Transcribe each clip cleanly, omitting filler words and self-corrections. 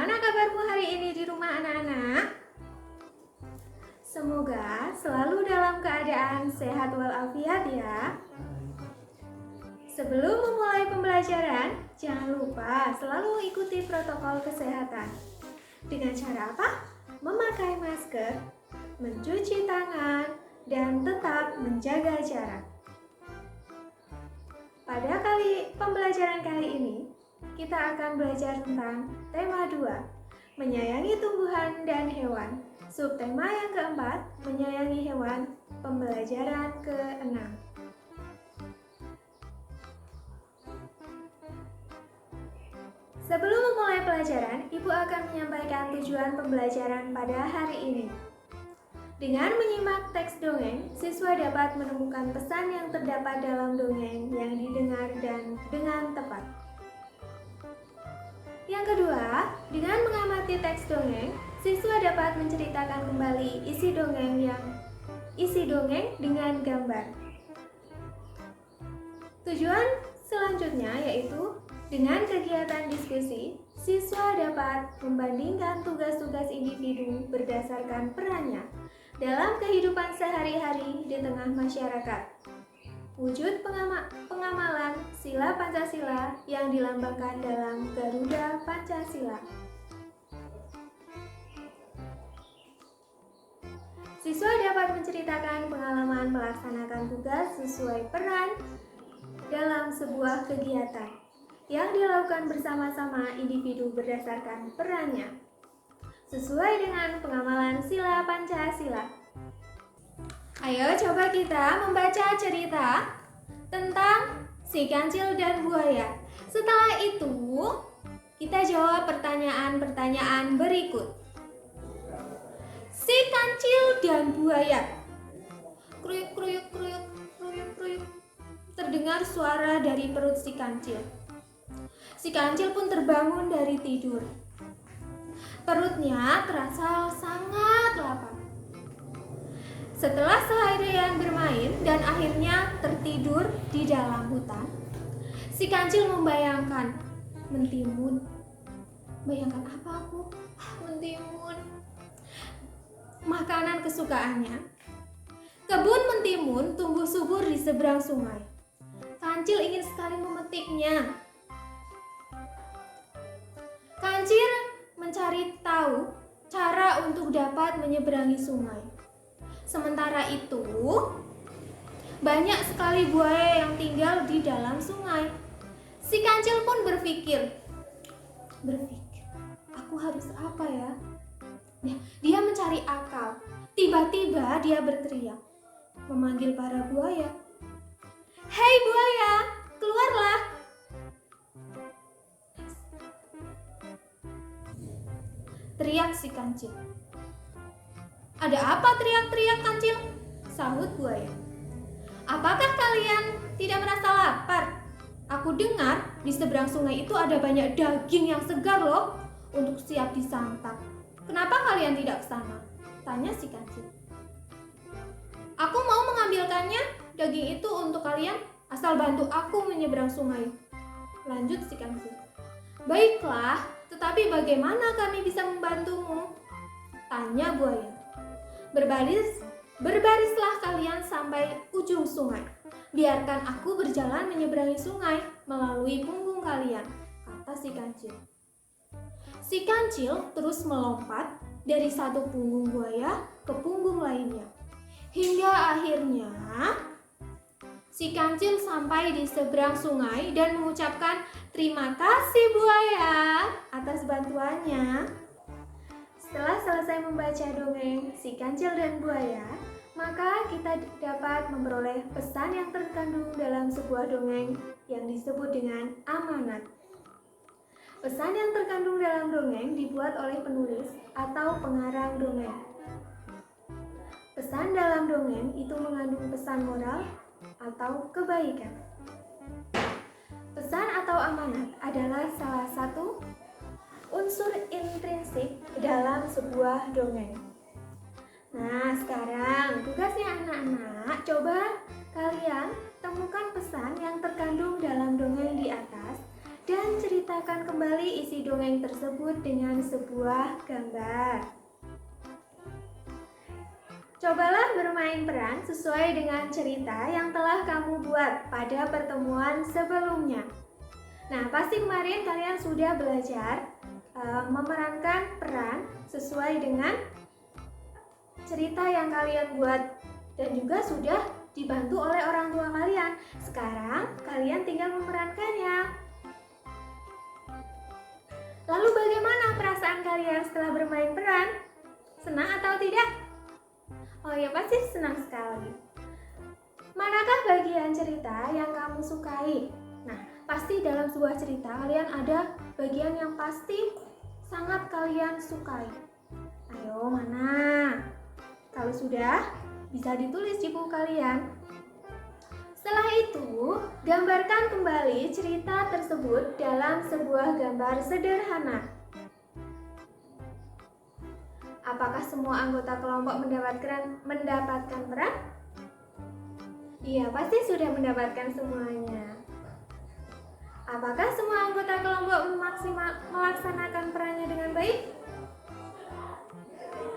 Bagaimana kabarmu hari ini di rumah anak-anak? Semoga selalu dalam keadaan sehat walafiat ya. Sebelum memulai pembelajaran, jangan lupa selalu ikuti protokol kesehatan. Dengan cara apa? Memakai masker, mencuci tangan, dan tetap menjaga jarak. Pada pembelajaran kali ini, kita akan belajar tentang tema 2, menyayangi tumbuhan dan hewan. Subtema yang keempat, menyayangi hewan, pembelajaran ke-6. Sebelum memulai pelajaran, Ibu akan menyampaikan tujuan pembelajaran pada hari ini. Dengan menyimak teks dongeng, siswa dapat menemukan pesan yang terdapat dalam dongeng yang didengar dan dengan tepat. Yang kedua, dengan mengamati teks dongeng, siswa dapat menceritakan kembali isi dongeng dengan gambar. Tujuan selanjutnya yaitu dengan kegiatan diskusi, siswa dapat membandingkan tugas-tugas individu berdasarkan perannya dalam kehidupan sehari-hari di tengah masyarakat. Wujud pengamalan sila Pancasila yang dilambangkan dalam Garuda Pancasila. Siswa dapat menceritakan pengalaman melaksanakan tugas sesuai peran dalam sebuah kegiatan yang dilakukan bersama-sama individu berdasarkan perannya, sesuai dengan pengamalan sila Pancasila. Ayo coba kita membaca cerita tentang si kancil dan buaya. Setelah itu, kita jawab pertanyaan-pertanyaan berikut. Si kancil dan buaya. Kruyuk, kruyuk, kruyuk, kruyuk, kruyuk. Terdengar suara dari perut si kancil. Si kancil pun terbangun dari tidur. Perutnya terasa sangat lapar. Setelah seharian bermain dan akhirnya tertidur di dalam hutan, si kancil membayangkan mentimun. Bayangkan apa aku? Mentimun. Makanan kesukaannya. Kebun mentimun tumbuh subur di seberang sungai. Kancil ingin sekali memetiknya. Kancil mencari tahu cara untuk dapat menyeberangi sungai. Sementara itu, banyak sekali buaya yang tinggal di dalam sungai. Si kancil pun berpikir, aku harus apa ya? Dia mencari akal. Tiba-tiba dia berteriak, memanggil para buaya. Hei buaya, keluarlah. Teriak si kancil. Ada apa teriak-teriak kancil? Sahut buaya. Apakah kalian tidak merasa lapar? Aku dengar di seberang sungai itu ada banyak daging yang segar loh untuk siap disantap. Kenapa kalian tidak ke sana? Tanya si kancil. Aku mau mengambilkannya, daging itu untuk kalian asal bantu aku menyeberang sungai. Lanjut si kancil. Baiklah, tetapi bagaimana kami bisa membantumu? Tanya buaya. Berbarislah kalian sampai ujung sungai. Biarkan aku berjalan menyeberangi sungai melalui punggung kalian, kata si kancil. Si kancil terus melompat dari satu punggung buaya ke punggung lainnya. Hingga akhirnya si kancil sampai di seberang sungai dan mengucapkan terima kasih buaya atas bantuannya. Setelah selesai membaca dongeng si kancil dan buaya, maka kita dapat memperoleh pesan yang terkandung dalam sebuah dongeng yang disebut dengan amanat. Pesan yang terkandung dalam dongeng dibuat oleh penulis atau pengarang dongeng. Pesan dalam dongeng itu mengandung pesan moral atau kebaikan. Pesan atau amanat adalah salah satu unsur intrinsik dalam sebuah dongeng. Nah, sekarang tugasnya anak-anak, coba kalian temukan pesan yang terkandung dalam dongeng di atas dan ceritakan kembali isi dongeng tersebut dengan sebuah gambar. Cobalah bermain peran sesuai dengan cerita yang telah kamu buat pada pertemuan sebelumnya. Nah, pasti kemarin kalian sudah belajar memerankan peran sesuai dengan cerita yang kalian buat dan juga sudah dibantu oleh orang tua kalian. Sekarang kalian tinggal memerankannya. Lalu bagaimana perasaan kalian setelah bermain peran? Senang atau tidak? Oh ya, pasti senang sekali. Manakah bagian cerita yang kamu sukai? Nah, pasti dalam sebuah cerita kalian ada bagian yang pasti sangat kalian sukai. Ayo, mana? Kalau sudah, bisa ditulis di buku kalian. Setelah itu, gambarkan kembali cerita tersebut dalam sebuah gambar sederhana. Apakah semua anggota kelompok mendapatkan peran? Iya, pasti sudah mendapatkan semuanya. Apakah semua anggota kelompok melaksanakan perannya dengan baik?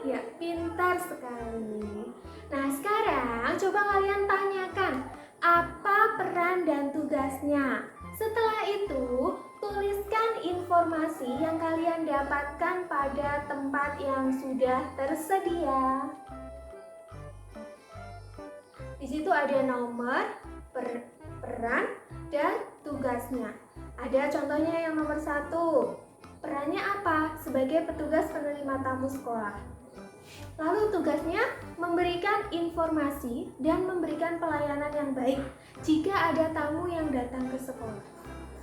Ya, pintar sekali. Nah, sekarang coba kalian tanyakan apa peran dan tugasnya. Setelah itu, tuliskan informasi yang kalian dapatkan pada tempat yang sudah tersedia. Di situ ada nomor, peran, dan tugasnya. Ada contohnya yang nomor 1. Perannya apa? Sebagai petugas penerima tamu sekolah. Lalu tugasnya memberikan informasi dan memberikan pelayanan yang baik jika ada tamu yang datang ke sekolah.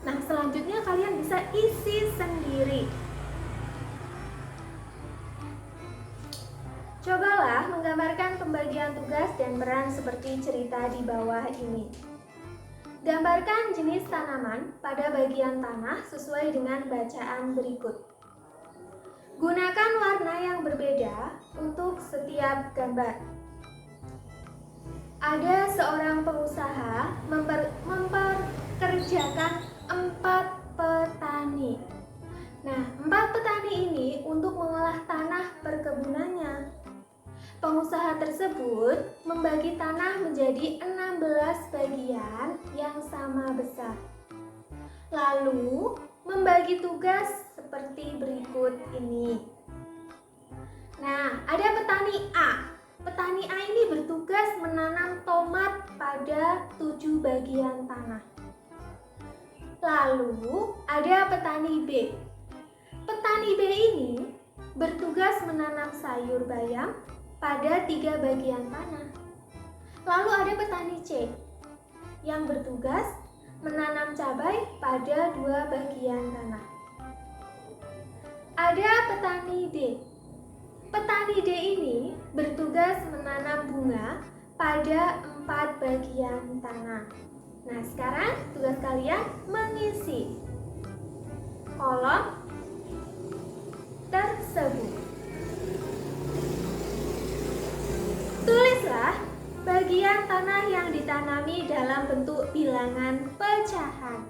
Nah, selanjutnya kalian bisa isi sendiri. Cobalah menggambarkan pembagian tugas dan peran seperti cerita di bawah ini. Gambarkan jenis tanaman pada bagian tanah sesuai dengan bacaan berikut. Gunakan warna yang berbeda untuk setiap gambar. Ada seorang pengusaha memperkerjakan 4 petani. Nah, 4 petani ini untuk mengolah tanah perkebunannya. Pengusaha tersebut membagi tanah menjadi 16 bagian yang sama besar. Lalu membagi tugas seperti berikut ini. Nah, ada petani A. Petani A ini bertugas menanam tomat pada 7 bagian tanah. Lalu ada petani B. Petani B ini bertugas menanam sayur bayam pada 3 bagian tanah. Lalu ada petani C yang bertugas menanam cabai pada 2 bagian tanah. Ada petani D. Petani D ini bertugas menanam bunga pada 4 bagian tanah. Nah, sekarang tugas kalian mengisi kolom tersebut. Tulislah bagian tanah yang ditanami dalam bentuk bilangan pecahan.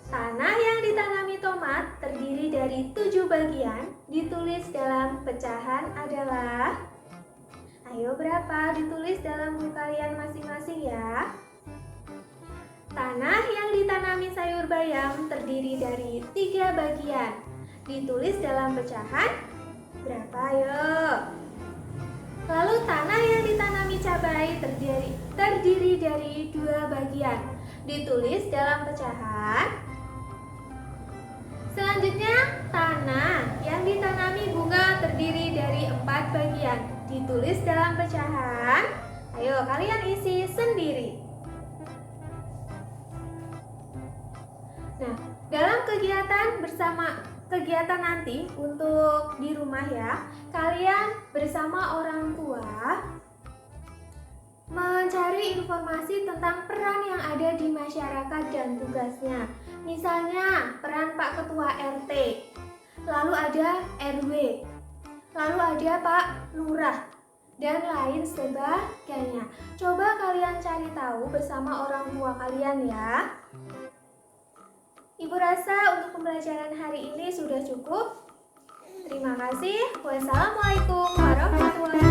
Tanah yang ditanami tomat terdiri dari 7 bagian, ditulis dalam pecahan adalah, ayo berapa? Ditulis dalam buku kalian masing-masing ya. Tanah yang ditanami sayur bayam terdiri dari 3 bagian, ditulis dalam pecahan berapa? Ayo. Lalu tanah yang ditanami cabai terdiri dari 2 bagian, ditulis dalam pecahan. Selanjutnya, tanah yang ditanami bunga terdiri dari 4 bagian, ditulis dalam pecahan. Ayo kalian isi sendiri. Nah, dalam kegiatan nanti untuk di rumah ya, kalian bersama orang tua mencari informasi tentang peran yang ada di masyarakat dan tugasnya. Misalnya peran Pak Ketua RT, lalu ada RW, lalu ada Pak Lurah, dan lain sebagainya. Coba kalian cari tahu bersama orang tua kalian ya. Ibu rasa untuk pembelajaran hari ini sudah cukup. Terima kasih. Wassalamualaikum warahmatullahi wabarakatuh.